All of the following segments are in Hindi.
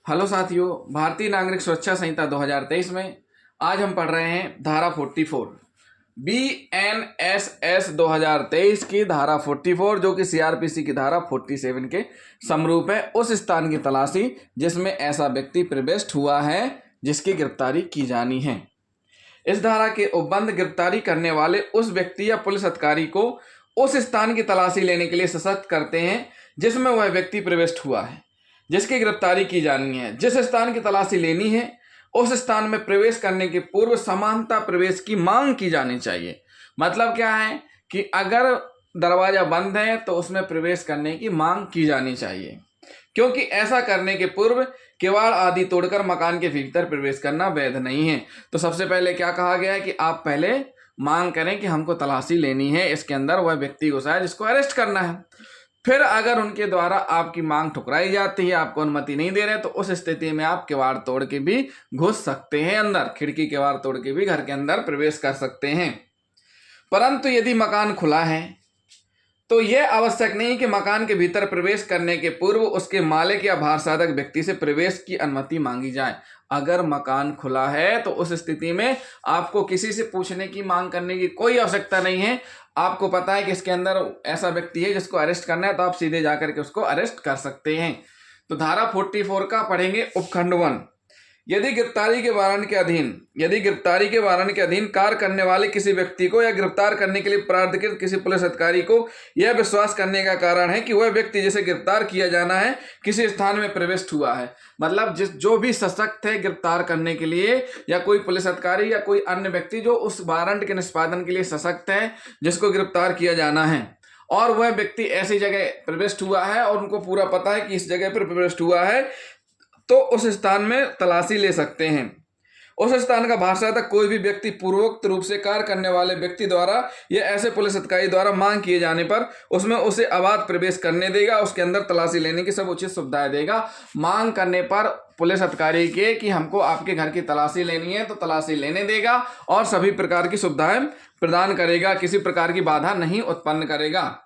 हेलो साथियों, भारतीय नागरिक सुरक्षा संहिता 2023 में आज हम पढ़ रहे हैं धारा 44 BNSS 2023 की धारा 44 जो कि CRPC की धारा 47 के समरूप है। उस स्थान की तलाशी जिसमें ऐसा व्यक्ति प्रविष्ट हुआ है जिसकी गिरफ्तारी की जानी है। इस धारा के उपबंध गिरफ्तारी करने वाले उस व्यक्ति या पुलिस अधिकारी को उस स्थान की तलाशी लेने के लिए सशक्त करते हैं जिसमें वह व्यक्ति प्रविष्ट हुआ है, जिसकी गिरफ्तारी की जानी है। जिस स्थान की तलाशी लेनी है उस स्थान में प्रवेश करने के पूर्व समानता प्रवेश की मांग की जानी चाहिए। मतलब क्या है कि अगर दरवाजा बंद है तो उसमें प्रवेश करने की मांग की जानी चाहिए, क्योंकि ऐसा करने के पूर्व किवाड़ आदि तोड़कर मकान के भीतर प्रवेश करना वैध नहीं है। तो सबसे पहले क्या कहा गया है कि आप पहले मांग करें कि हमको तलाशी लेनी है, इसके अंदर वह व्यक्ति घुसा है जिसको अरेस्ट करना है। फिर अगर उनके द्वारा आपकी मांग ठुकराई जाती है, आपको अनुमति नहीं दे रहे, तो उस स्थिति में आप किवाड़ तोड़ के भी घुस सकते हैं, अंदर खिड़की किवाड़ तोड़ के भी घर के अंदर प्रवेश कर सकते हैं। परंतु यदि मकान खुला है तो यह आवश्यक नहीं कि मकान के भीतर प्रवेश करने के पूर्व उसके मालिक या भारसाधक व्यक्ति से प्रवेश की अनुमति मांगी जाए। अगर मकान खुला है तो उस स्थिति में आपको किसी से पूछने की, मांग करने की कोई आवश्यकता नहीं है। आपको पता है कि इसके अंदर ऐसा व्यक्ति है जिसको अरेस्ट करना है, तो आप सीधे जाकर के उसको अरेस्ट कर सकते हैं। तो धारा 44 का पढ़ेंगे उपखंड 1। यदि गिरफ्तारी के वारंट के अधीन कार्य करने वाले किसी व्यक्ति को या गिरफ्तार करने के लिए प्राधिकृत किसी पुलिस अधिकारी को यह विश्वास करने का कारण है कि वह व्यक्ति जिसे गिरफ्तार किया जाना है किसी स्थान में प्रविष्ट हुआ है। मतलब जो भी सशक्त है गिरफ्तार करने के लिए, या कोई पुलिस अधिकारी या कोई अन्य व्यक्ति जो उस वारंट के निष्पादन के लिए सशक्त है, जिसको गिरफ्तार किया जाना है, और वह व्यक्ति ऐसी जगह प्रविष्ट हुआ है और उनको पूरा पता है कि इस जगह पर प्रविष्ट हुआ है, तो उस स्थान में तलाशी ले सकते हैं। उस स्थान का भारसाधक कोई भी व्यक्ति पूर्वोक्त रूप से कार्य करने वाले व्यक्ति द्वारा या ऐसे पुलिस अधिकारी द्वारा मांग किए जाने पर उसमें उसे अबाध प्रवेश करने देगा, उसके अंदर तलाशी लेने की सब उचित सुविधाएं देगा। मांग करने पर पुलिस अधिकारी के कि हमको आपके घर की तलाशी लेनी है तो तलाशी लेने देगा और सभी प्रकार की सुविधाएं प्रदान करेगा, किसी प्रकार की बाधा नहीं उत्पन्न करेगा।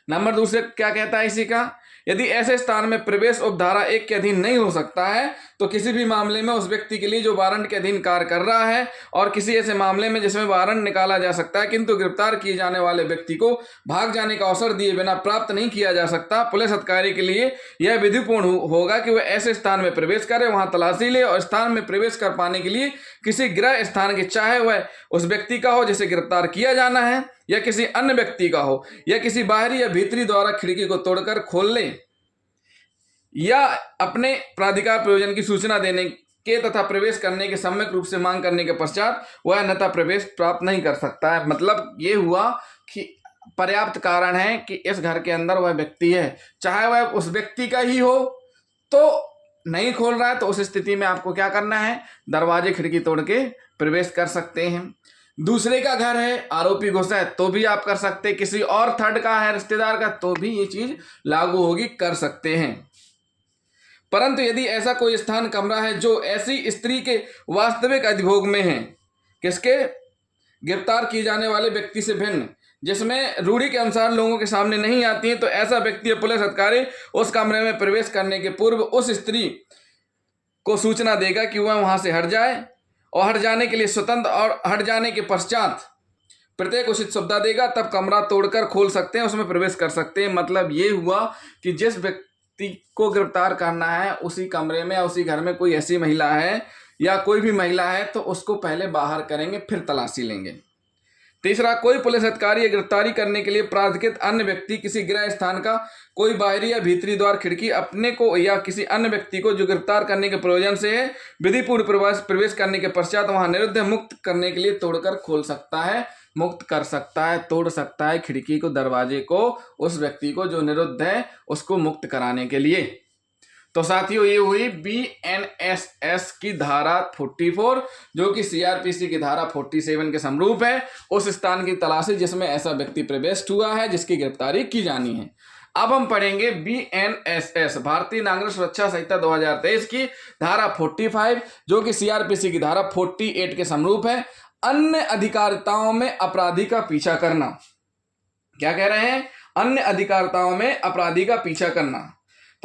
नंबर दूसरे क्या कहता है इसी का, यदि ऐसे स्थान में प्रवेश उपधारा 1 के अधीन नहीं हो सकता है तो किसी भी मामले में उस व्यक्ति के लिए जो वारंट के अधीन कार्य कर रहा है और किसी ऐसे मामले में जिसमें वारंट निकाला जा सकता है किंतु गिरफ्तार किए जाने वाले व्यक्ति को भाग जाने का अवसर दिए बिना प्राप्त नहीं किया जा सकता, पुलिस अधिकारी के लिए यह विधिपूर्ण होगा कि वह ऐसे स्थान में प्रवेश करे, वहां तलाशी ले और स्थान में प्रवेश कर पाने के लिए किसी गृह स्थान के, चाहे वह उस व्यक्ति का हो जिसे गिरफ्तार किया जाना है या किसी अन्य व्यक्ति का हो, या किसी बाहरी या भीतरी द्वारा खिड़की को तोड़कर खोल ले या अपने प्राधिकार प्रयोजन की सूचना देने के तथा प्रवेश करने के सम्यक रूप से मांग करने के पश्चात वह अन्यथा प्रवेश प्राप्त नहीं कर सकता है। मतलब ये हुआ कि पर्याप्त कारण है कि इस घर के अंदर वह व्यक्ति है, चाहे वह उस व्यक्ति का ही हो, तो नहीं खोल रहा है तो उस स्थिति में आपको क्या करना है, दरवाजे खिड़की तोड़ के प्रवेश कर सकते हैं। दूसरे का घर है, आरोपी घुसा है तो भी आप कर सकते हैं, किसी और थर्ड का है, रिश्तेदार का, तो भी ये चीज लागू होगी, कर सकते हैं। परंतु यदि ऐसा कोई स्थान कमरा है जो ऐसी स्त्री के वास्तविक अधिभोग में है, किसके, गिरफ्तार किए जाने वाले व्यक्ति से भिन्न, जिसमें रूढ़ी के अनुसार लोगों के सामने नहीं आती है, तो ऐसा व्यक्ति या पुलिस अधिकारी उस कमरे में प्रवेश करने के पूर्व उस स्त्री को सूचना देगा कि वह वहां से हट जाए और हट जाने के लिए स्वतंत्र, और हट जाने के पश्चात प्रत्येक उचित सुविधा देगा, तब कमरा तोड़कर खोल सकते हैं, उसमें प्रवेश कर सकते हैं। मतलब ये हुआ कि जिस व्यक्ति को गिरफ्तार करना है उसी कमरे में या उसी घर में कोई ऐसी महिला है या कोई भी महिला है तो उसको पहले बाहर करेंगे, फिर तलाशी लेंगे। तीसरा, कोई पुलिस अधिकारी या गिरफ्तारी करने के लिए प्राधिकृत अन्य व्यक्ति किसी गृह स्थान का कोई बाहरी या भीतरी द्वार खिड़की अपने को या किसी अन्य व्यक्ति को जो गिरफ्तार करने के प्रयोजन से है विधिपूर्ण प्रवेश करने के पश्चात वहां निरुद्ध मुक्त करने के लिए तोड़कर खोल सकता है, मुक्त कर सकता है, तोड़ सकता है खिड़की को, दरवाजे को, उस व्यक्ति को जो निरुद्ध है उसको मुक्त कराने के लिए। तो साथियों ये हुई BNSS की धारा 44 जो कि CRPC की धारा 47 के समरूप है। उस स्थान की तलाशी जिसमें ऐसा व्यक्ति प्रविष्ट हुआ है जिसकी गिरफ्तारी की जानी है। अब हम पढ़ेंगे BNSS भारतीय नागरिक सुरक्षा संहिता 2023 की धारा 45 जो कि CRPC की धारा 48 के समरूप है। अन्य अधिकारिताओं में अपराधी का पीछा करना। क्या कह रहे हैं, अन्य अधिकारिताओं में अपराधी का पीछा करना।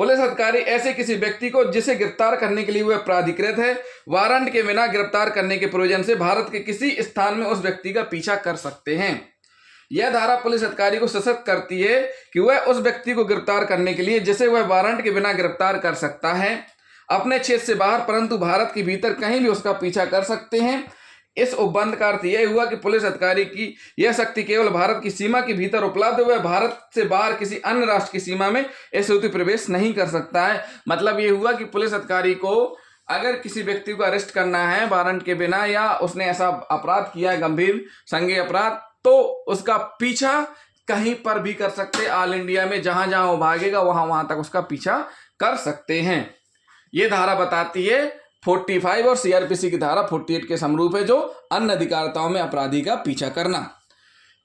पुलिस अधिकारी ऐसे किसी व्यक्ति को जिसे गिरफ्तार करने के लिए वह प्राधिकृत है, वारंट के बिना गिरफ्तार करने के प्रयोजन से भारत के किसी स्थान में उस व्यक्ति का पीछा कर सकते हैं। यह धारा पुलिस अधिकारी को सशक्त करती है कि वह उस व्यक्ति को गिरफ्तार करने के लिए जिसे वह वारंट के बिना गिरफ्तार कर सकता है, अपने क्षेत्र से बाहर परंतु भारत के भीतर कहीं भी उसका पीछा कर सकते हैं। इस उपबंध का अर्थ यह हुआ कि पुलिस अधिकारी की यह शक्ति केवल भारत की सीमा के भीतर उपलब्ध है, वह भारत से बाहर किसी अन्य राष्ट्र की सीमा में इस हेतु प्रवेश नहीं कर सकता है। मतलब ये हुआ कि पुलिस अधिकारी को अगर किसी व्यक्ति को अरेस्ट करना है वारंट के बिना या उसने ऐसा अपराध किया है गंभीर संज्ञेय अपराध, तो उसका पीछा कहीं पर भी कर सकते, ऑल इंडिया में जहां जहां वो भागेगा वहां तक उसका पीछा कर सकते हैं। ये धारा बताती है 45 और सीआरपीसी की धारा 48 के समरूप है, जो अन्य अधिकारिताओं में अपराधी का पीछा करना।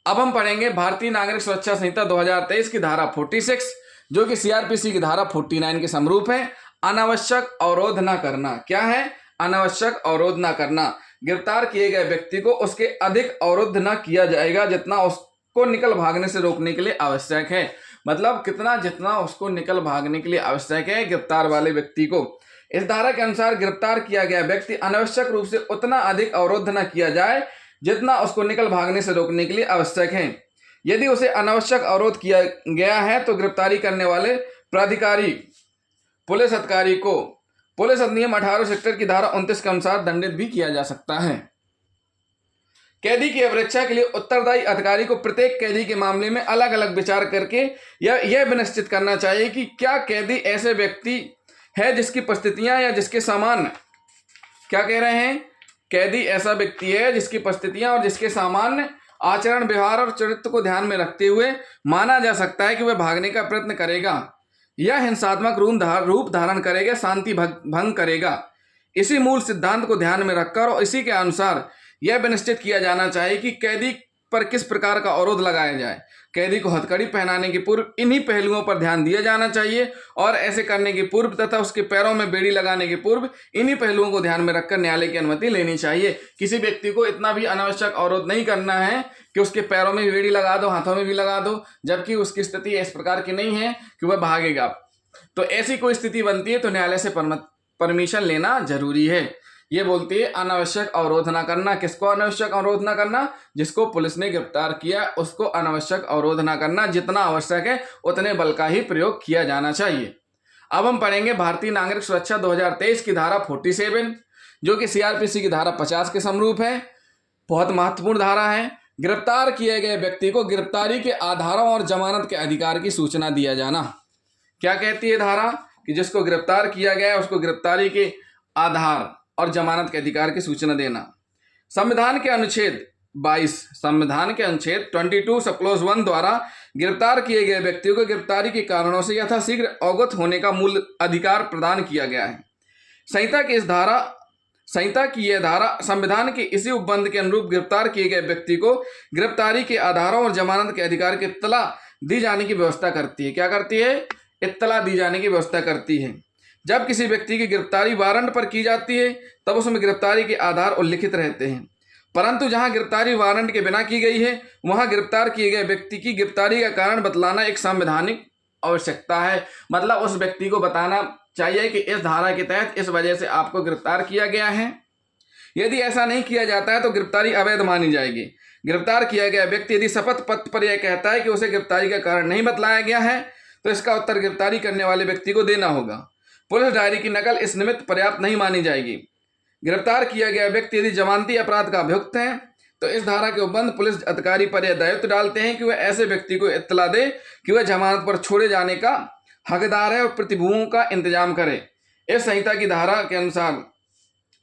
अब हम पढ़ेंगे भारतीय नागरिक सुरक्षा संहिता 2023 की धारा 46, जो कि सीआरपीसी की धारा 49 के समरूप है। अनावश्यक अवरोध न करना। क्या है? अनावश्यक अवरोध न करना। गिरफ्तार किए गए व्यक्ति को उसके अधिक अवरुद्ध न किया जाएगा जितना उसको निकल भागने से रोकने के लिए आवश्यक है। मतलब जितना उसको निकल भागने के लिए आवश्यक है गिरफ्तार वाले व्यक्ति को। इस धारा के अनुसार गिरफ्तार किया गया व्यक्ति अनावश्यक रूप से उतना अधिक अवरुद्ध न किया जाए जितना उसको निकल भागने से रोकने के लिए आवश्यक है। यदि उसे अनावश्यक अवरोध किया गया है तो गिरफ्तारी करने वाले प्राधिकारी पुलिस अधिकारी को पुलिस अधिनियम 1870 की धारा 29 के अनुसार दंडित भी किया जा सकता है। कैदी की अवरक्षा के लिए उत्तरदायी अधिकारी को प्रत्येक कैदी के मामले में अलग अलग विचार करके यह सुनिश्चित करना चाहिए कि क्या कैदी ऐसे व्यक्ति है जिसकी परिस्थितियां या जिसके सामान्य, क्या कह रहे हैं, कैदी ऐसा व्यक्ति है जिसकी परिस्थितियां और जिसके सामान्य आचरण, व्यवहार और चरित्र को ध्यान में रखते हुए माना जा सकता है कि वह भागने का प्रयत्न करेगा या हिंसात्मक रूप धारण करेगा, शांति भंग करेगा। इसी मूल सिद्धांत को ध्यान में रखकर और इसी के अनुसार यह सुनिश्चित किया जाना चाहिए कि कैदी पर किस प्रकार का अवरोध लगाया जाए। कैदी को हथकड़ी पहनाने के पूर्व इन्हीं पहलुओं पर ध्यान दिया जाना चाहिए और ऐसे करने के पूर्व तथा उसके पैरों में बेड़ी लगाने के पूर्व इन्हीं पहलुओं को ध्यान में रखकर न्यायालय की अनुमति लेनी चाहिए। किसी व्यक्ति को इतना भी अनावश्यक अवरोध नहीं करना है कि उसके पैरों में भी बेड़ी लगा दो, हाथों में भी लगा दो, जबकि उसकी स्थिति इस प्रकार की नहीं है कि वह भागेगा। तो ऐसी कोई स्थिति बनती है तो न्यायालय से परमिशन लेना जरूरी है। ये बोलती है अनावश्यक अवरोध ना करना। किसको अनावश्यक अवरोध ना करना? जिसको पुलिस ने गिरफ्तार किया उसको अनावश्यक अवरोध ना करना। जितना आवश्यक है उतने बल का ही प्रयोग किया जाना चाहिए। अब हम पढ़ेंगे भारतीय नागरिक सुरक्षा 2023 की धारा 47, जो कि सीआरपीसी की धारा 50 के समरूप है। बहुत महत्वपूर्ण धारा है। गिरफ्तार किए गए व्यक्ति को गिरफ्तारी के आधारों और जमानत के अधिकार की सूचना दिया जाना। क्या कहती है धारा? कि जिसको गिरफ्तार किया गया है उसको गिरफ्तारी के आधार और जमानत के अधिकार की सूचना देना। संविधान के अनुच्छेद 22 22 सब क्लॉज 1 द्वारा गिरफ्तार किए गए व्यक्तियों को गिरफ्तारी के कारणों से यथाशीघ्र अवगत होने का मूल अधिकार प्रदान किया गया है। संहिता की यह धारा संविधान के इसी उपबंध के अनुरूप गिरफ्तार किए गए व्यक्ति को गिरफ्तारी के आधारों और जमानत के अधिकार की इत्तला दी जाने की व्यवस्था करती है। क्या करती है? इत्तला दी जाने की व्यवस्था करती है। जब किसी व्यक्ति की गिरफ्तारी वारंट पर की जाती है तब उसमें गिरफ्तारी के आधार उल्लिखित रहते हैं, परंतु जहां गिरफ्तारी वारंट के बिना की गई है वहां गिरफ्तार किए गए व्यक्ति की गिरफ्तारी का कारण बतलाना एक संवैधानिक आवश्यकता है। मतलब उस व्यक्ति को बताना चाहिए कि इस धारा के तहत इस वजह से आपको गिरफ्तार किया गया है। यदि ऐसा नहीं किया जाता है तो गिरफ्तारी अवैध मानी जाएगी। गिरफ्तार किया गया व्यक्ति यदि शपथ पत्र पर यह कहता है कि उसे गिरफ्तारी का कारण नहीं बतलाया गया है तो इसका उत्तर गिरफ्तारी करने वाले व्यक्ति को देना होगा। पुलिस डायरी की नकल इस निमित्त पर्याप्त नहीं मानी जाएगी। गिरफ्तार किया गया व्यक्ति यदि जमानती अपराध का अभियुक्त है तो इस धारा के उपबंध पुलिस अधिकारी पर यह दायित्व डालते हैं कि वह ऐसे व्यक्ति को इत्तला दे कि वह जमानत पर छोड़े जाने का हकदार है और प्रतिभूओं का इंतजाम करे। इस संहिता की धारा के अनुसार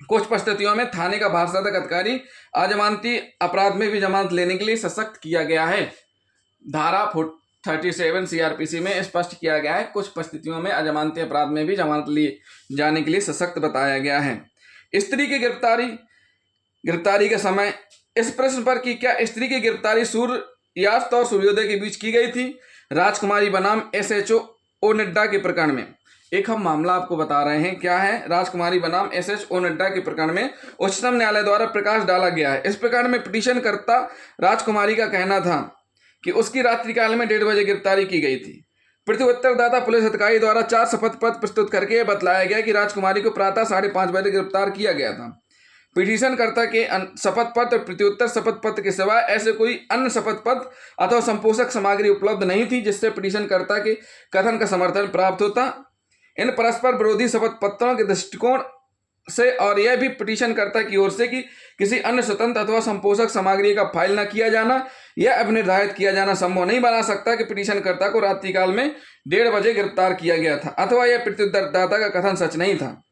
कुछ परिस्थितियों में थाने का भारसाधक अधिकारी अजमानती अपराध में भी जमानत लेने के लिए सशक्त किया गया है। धारा 37 सीआरपीसी में स्पष्ट किया गया है कुछ परिस्थितियों में अजमानती अपराध में भी जमानत लिए जाने के लिए सशक्त बताया गया है। स्त्री की गिरफ्तारी का समय। इस प्रश्न पर कि क्या स्त्री की गिरफ्तारी सूर्यास्त और सूर्योदय के बीच की गई थी, राजकुमारी बनाम SHO नड्डा के प्रकरण में एक हम मामला आपको बता रहे हैं। क्या है? राजकुमारी बनाम SHO नड्डा के प्रकरण में उच्चतम न्यायालय द्वारा प्रकाश डाला गया है। इस प्रकरण में पिटीशनकर्ता राजकुमारी का कहना था कि उसकी रात्रिकाल में 1:30 बजे गिरफ्तारी की गई थी। प्रत्युत्तरदाता पुलिस अधिकारी द्वारा 4 शपथ पत्र प्रस्तुत करके यह बतलाया गया कि राजकुमारी को प्रातः 5:30 बजे गिरफ्तार किया गया था। पिटीशनकर्ता के शपथ पत्र प्रत्युत्तर शपथ पत्र के सिवाय ऐसे कोई अन्य शपथ पत्र अथवा संपोषक सामग्री उपलब्ध नहीं थी जिससे पिटीशनकर्ता के कथन का समर्थन प्राप्त होता। इन परस्पर विरोधी शपथ पत्रों के दृष्टिकोण से और यह भी पिटीशनकर्ता की ओर से कि किसी अन्य स्वतंत्र अथवा संपोषक सामग्री का फाइल न किया जाना यह अब निर्धारित किया जाना संभव नहीं बना सकता कि पिटीशनकर्ता को रात्रिकाल में 1:30 बजे गिरफ्तार किया गया था अथवा यह प्रत्युत्तरदाता का कथन सच नहीं था।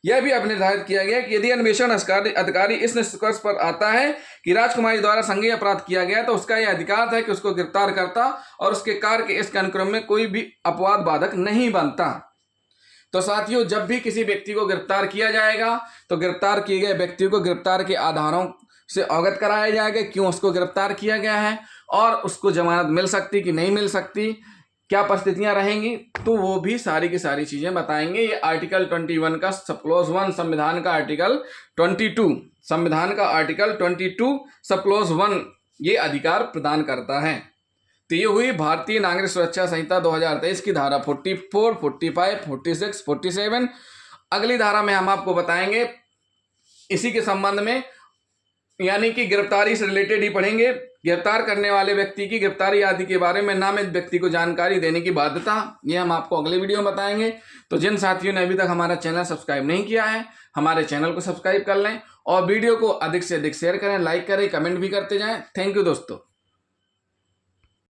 यह भी अब निर्धारित किया गया कि यदि अन्वेषण अधिकारी इस निष्कर्ष पर आता है कि राजकुमारी द्वारा संज्ञेय अपराध किया गया तो उसका यह अधिकार है कि उसको गिरफ्तार करता और उसके कार्य के इस अनुक्रम में कोई भी अपवाद बाधक नहीं बनता। तो साथियों, जब भी किसी व्यक्ति को गिरफ्तार किया जाएगा तो गिरफ्तार किए गए व्यक्ति को गिरफ्तार के आधारों से अवगत कराया जाएगा, क्यों उसको गिरफ्तार किया गया है और उसको जमानत मिल सकती कि नहीं मिल सकती, क्या परिस्थितियां रहेंगी, तो वो भी सारी की सारी चीजें बताएंगे। ये आर्टिकल 21 का सब क्लॉज 1 संविधान का आर्टिकल 22 सब क्लॉज 1 ये अधिकार प्रदान करता है। तो ये हुई भारतीय नागरिक सुरक्षा संहिता 2023 की धारा 44, 45, 46, 47। अगली धारा में हम आपको बताएंगे इसी के संबंध में, यानी कि गिरफ्तारी से रिलेटेड ही पढ़ेंगे। गिरफ्तार करने वाले व्यक्ति की गिरफ्तारी आदि के बारे में नामित व्यक्ति को जानकारी देने की बाध्यता, ये हम आपको अगले वीडियो में बताएंगे। तो जिन साथियों ने अभी तक हमारा चैनल सब्सक्राइब नहीं किया है, हमारे चैनल को सब्सक्राइब कर लें और वीडियो को अधिक से अधिक शेयर करें, लाइक करें, कमेंट भी करते जाएं। थैंक यू दोस्तों।